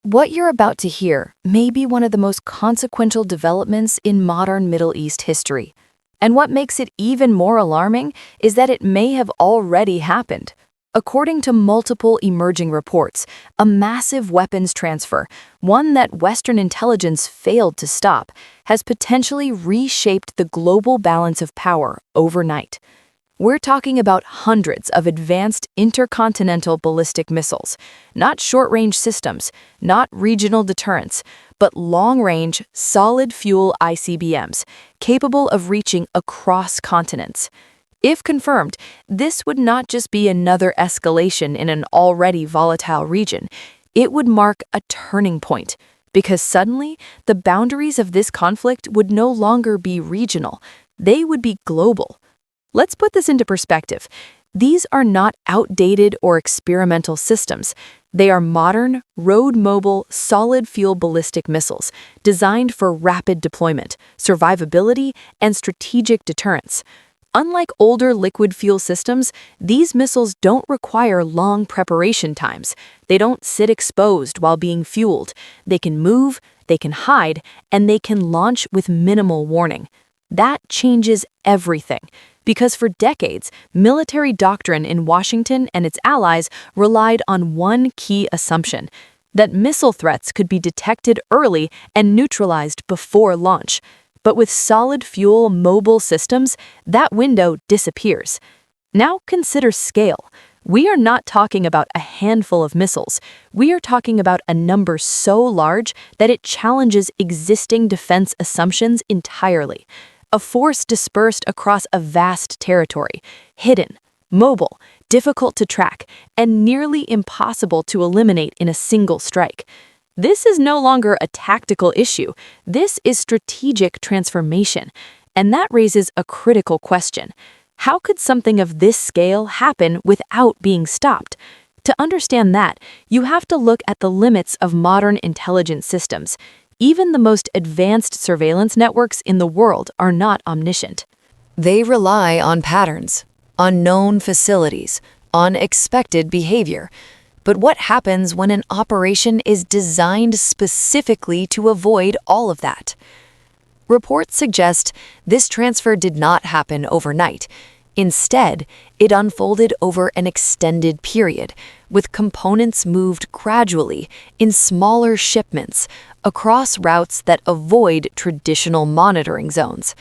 What you're about to hear may be one of the most consequential developments in modern Middle East history. And what makes it even more alarming is that it may have already happened. According to multiple emerging reports, a massive weapons transfer, one that Western intelligence failed to stop, has potentially reshaped the global balance of power overnight. We're talking about hundreds of advanced intercontinental ballistic missiles, not short-range systems, not regional deterrence, but long-range, solid-fuel ICBMs, capable of reaching across continents. If confirmed, this would not just be another escalation in an already volatile region. It would mark a turning point, because suddenly, the boundaries of this conflict would no longer be regional. They would be global. Let's put this into perspective. These are not outdated or experimental systems. They are modern, road-mobile, solid-fuel ballistic missiles designed for rapid deployment, survivability, and strategic deterrence. Unlike older liquid fuel systems, these missiles don't require long preparation times. They don't sit exposed while being fueled. They can move, they can hide, and they can launch with minimal warning. That changes everything. Because for decades, military doctrine in Washington and its allies relied on one key assumption: that missile threats could be detected early and neutralized before launch. But with solid-fuel mobile systems, that window disappears. Now consider scale. We are not talking about a handful of missiles. We are talking about a number so large that it challenges existing defense assumptions entirely. A force dispersed across a vast territory, hidden, mobile, difficult to track, and nearly impossible to eliminate in a single strike. This is no longer a tactical issue. This is strategic transformation. And that raises a critical question. How could something of this scale happen without being stopped? To understand that, you have to look at the limits of modern intelligence systems. Even the most advanced surveillance networks in the world are not omniscient. They rely on patterns, on known facilities, on expected behavior. But what happens when an operation is designed specifically to avoid all of that? Reports suggest this transfer did not happen overnight. Instead, it unfolded over an extended period, with components moved gradually in smaller shipments across routes that avoid traditional monitoring zones.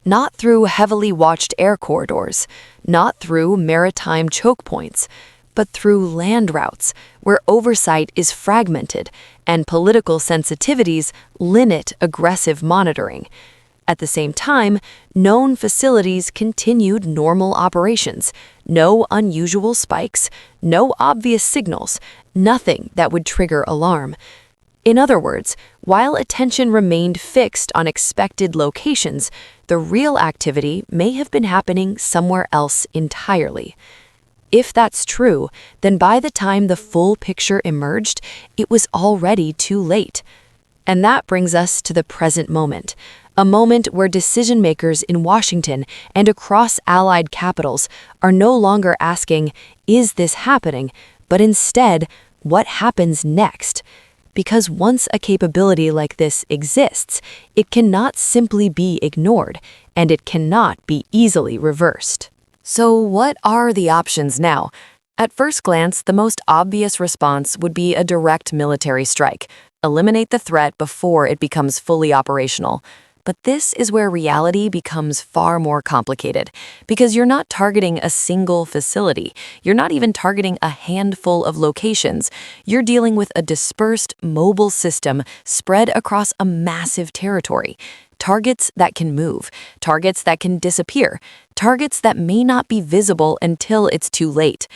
Not through heavily watched air corridors, not through maritime choke points, but through land routes where oversight is fragmented and political sensitivities limit aggressive monitoring. At the same time, known facilities continued normal operations, no unusual spikes, no obvious signals, nothing that would trigger alarm. In other words, while attention remained fixed on expected locations, the real activity may have been happening somewhere else entirely. If that's true, then by the time the full picture emerged, it was already too late. And that brings us to the present moment, a moment where decision-makers in Washington and across allied capitals are no longer asking, "Is this happening?" but instead, "What happens next?" Because once a capability like this exists, it cannot simply be ignored, and it cannot be easily reversed. So what are the options now? At first glance, the most obvious response would be a direct military strike. Eliminate the threat before it becomes fully operational. But this is where reality becomes far more complicated, because you're not targeting a single facility. You're not even targeting a handful of locations. You're dealing with a dispersed, mobile system spread across a massive territory. Targets that can move, targets that can disappear, targets that may not be visible until it's too late.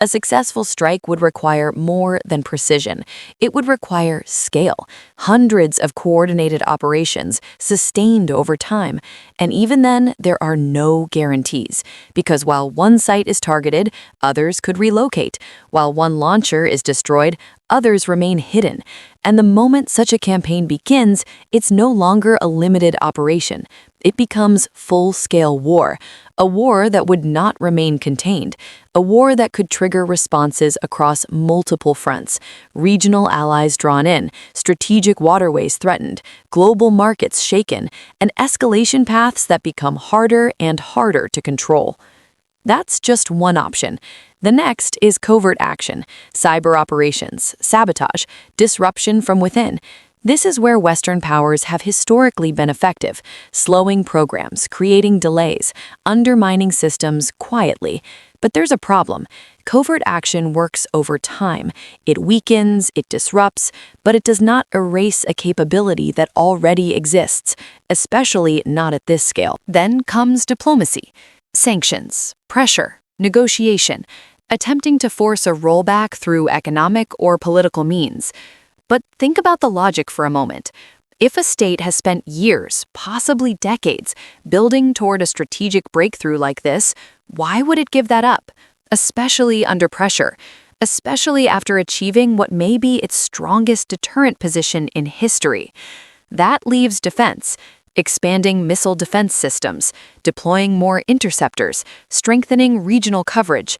A successful strike would require more than precision. It would require scale, hundreds of coordinated operations sustained over time. And even then, there are no guarantees, because while one site is targeted, others could relocate. While one launcher is destroyed, others remain hidden. And the moment such a campaign begins, it's no longer a limited operation. It becomes full-scale war, a war that would not remain contained, a war that could trigger responses across multiple fronts, regional allies drawn in, strategic waterways threatened, global markets shaken, and escalation paths that become harder and harder to control. That's just one option. The next is covert action, cyber operations, sabotage, disruption from within. This is where Western powers have historically been effective, slowing programs, creating delays, undermining systems quietly. But there's a problem. Covert action works over time. It weakens, it disrupts, but it does not erase a capability that already exists, especially not at this scale. Then comes diplomacy. Sanctions, pressure, negotiation, attempting to force a rollback through economic or political means. But think about the logic for a moment. If a state has spent years, possibly decades, building toward a strategic breakthrough like this, why would it give that up? Especially under pressure, especially after achieving what may be its strongest deterrent position in history. That leaves defense. Expanding missile defense systems, deploying more interceptors, strengthening regional coverage.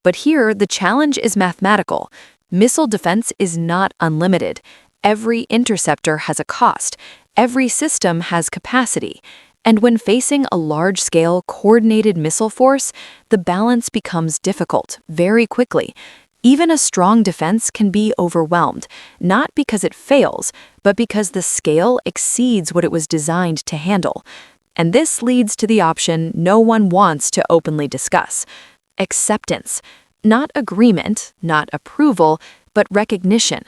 But here, the challenge is mathematical. Missile defense is not unlimited. Every interceptor has a cost. Every system has capacity. And when facing a large-scale, coordinated missile force, the balance becomes difficult very quickly. Even a strong defense can be overwhelmed, not because it fails, but because the scale exceeds what it was designed to handle. And this leads to the option no one wants to openly discuss: acceptance. Not agreement, not approval, but recognition.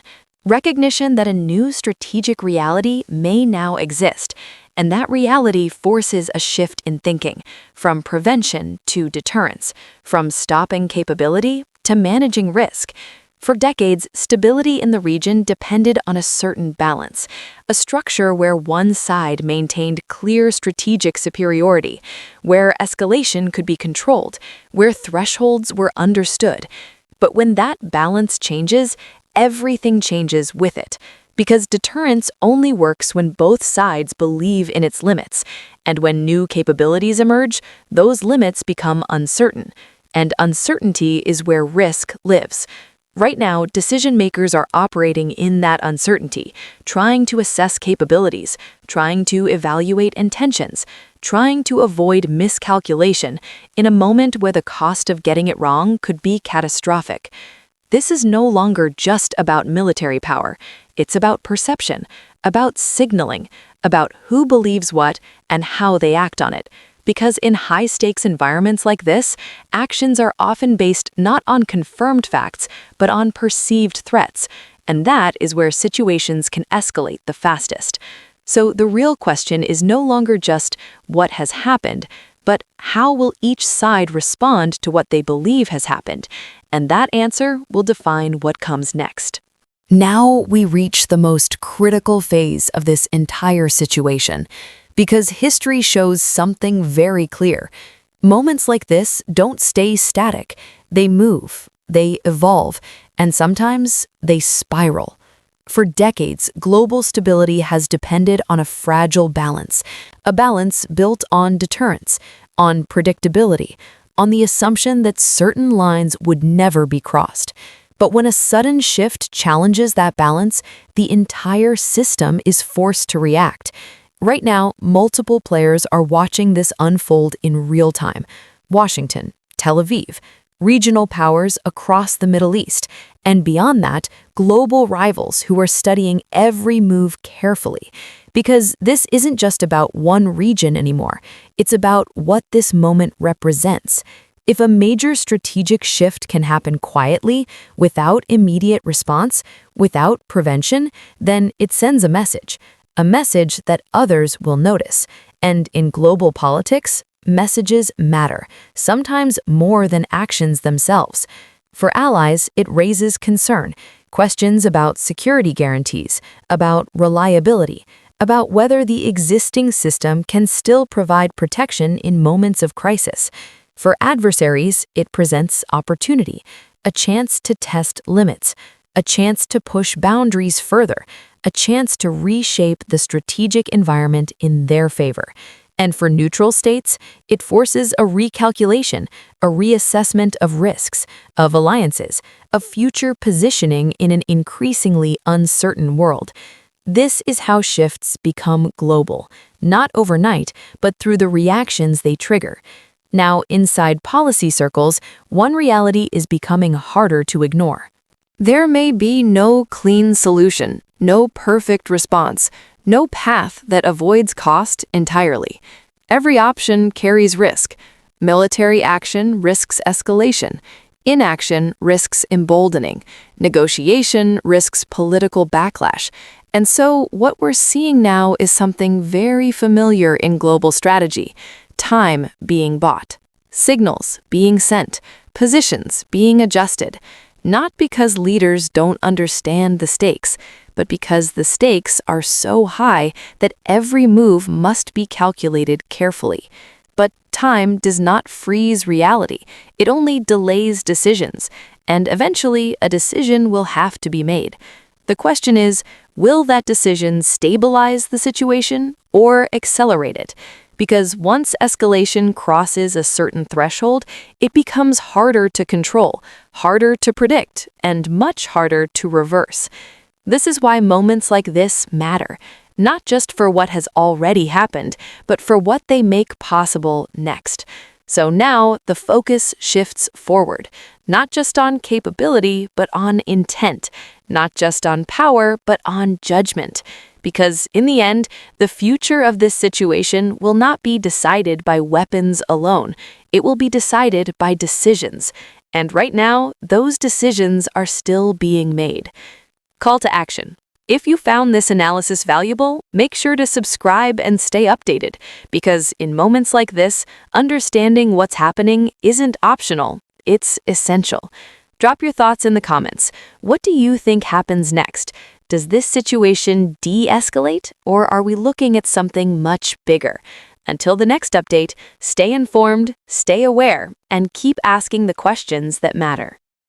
Recognition that a new strategic reality may now exist, and that reality forces a shift in thinking, from prevention to deterrence, from stopping capability to managing risk. For decades, stability in the region depended on a certain balance, a structure where one side maintained clear strategic superiority, where escalation could be controlled, where thresholds were understood. But when that balance changes, everything changes with it, because deterrence only works when both sides believe in its limits, and when new capabilities emerge, those limits become uncertain. And uncertainty is where risk lives. Right now, decision-makers are operating in that uncertainty, trying to assess capabilities, trying to evaluate intentions, trying to avoid miscalculation in a moment where the cost of getting it wrong could be catastrophic. This is no longer just about military power. It's about perception, about signaling, about who believes what and how they act on it. Because in high-stakes environments like this, actions are often based not on confirmed facts, but on perceived threats, and that is where situations can escalate the fastest. So the real question is no longer just what has happened, but how will each side respond to what they believe has happened, and that answer will define what comes next. Now we reach the most critical phase of this entire situation, because history shows something very clear. Moments like this don't stay static. They move, they evolve, and sometimes they spiral. For decades, global stability has depended on a fragile balance, a balance built on deterrence, on predictability, on the assumption that certain lines would never be crossed. But when a sudden shift challenges that balance, the entire system is forced to react. Right now, multiple players are watching this unfold in real time. Washington, Tel Aviv, regional powers across the Middle East, and beyond that, global rivals who are studying every move carefully. Because this isn't just about one region anymore. It's about what this moment represents. If a major strategic shift can happen quietly, without immediate response, without prevention, then it sends a message that others will notice. And in global politics, messages matter, sometimes more than actions themselves. For allies, it raises concern, questions about security guarantees, about reliability, about whether the existing system can still provide protection in moments of crisis. For adversaries, it presents opportunity, a chance to test limits, a chance to push boundaries further, a chance to reshape the strategic environment in their favor. And for neutral states, it forces a recalculation, a reassessment of risks, of alliances, of future positioning in an increasingly uncertain world. This is how shifts become global, not overnight, but through the reactions they trigger. Now, inside policy circles, one reality is becoming harder to ignore. There may be no clean solution, no perfect response, no path that avoids cost entirely. Every option carries risk. Military action risks escalation. Inaction risks emboldening. Negotiation risks political backlash. And so what we're seeing now is something very familiar in global strategy: time being bought, signals being sent, positions being adjusted. Not because leaders don't understand the stakes, but because the stakes are so high that every move must be calculated carefully. But time does not freeze reality. It only delays decisions, and eventually a decision will have to be made. The question is, will that decision stabilize the situation or accelerate it? Because once escalation crosses a certain threshold, it becomes harder to control, harder to predict, and much harder to reverse. This is why moments like this matter, not just for what has already happened, but for what they make possible next. So now the focus shifts forward, not just on capability, but on intent, not just on power, but on judgment. Because in the end, the future of this situation will not be decided by weapons alone. It will be decided by decisions. And right now, those decisions are still being made. Call to action. If you found this analysis valuable, make sure to subscribe and stay updated, because in moments like this, understanding what's happening isn't optional, it's essential. Drop your thoughts in the comments. What do you think happens next? Does this situation de-escalate, or are we looking at something much bigger? Until the next update, stay informed, stay aware, and keep asking the questions that matter.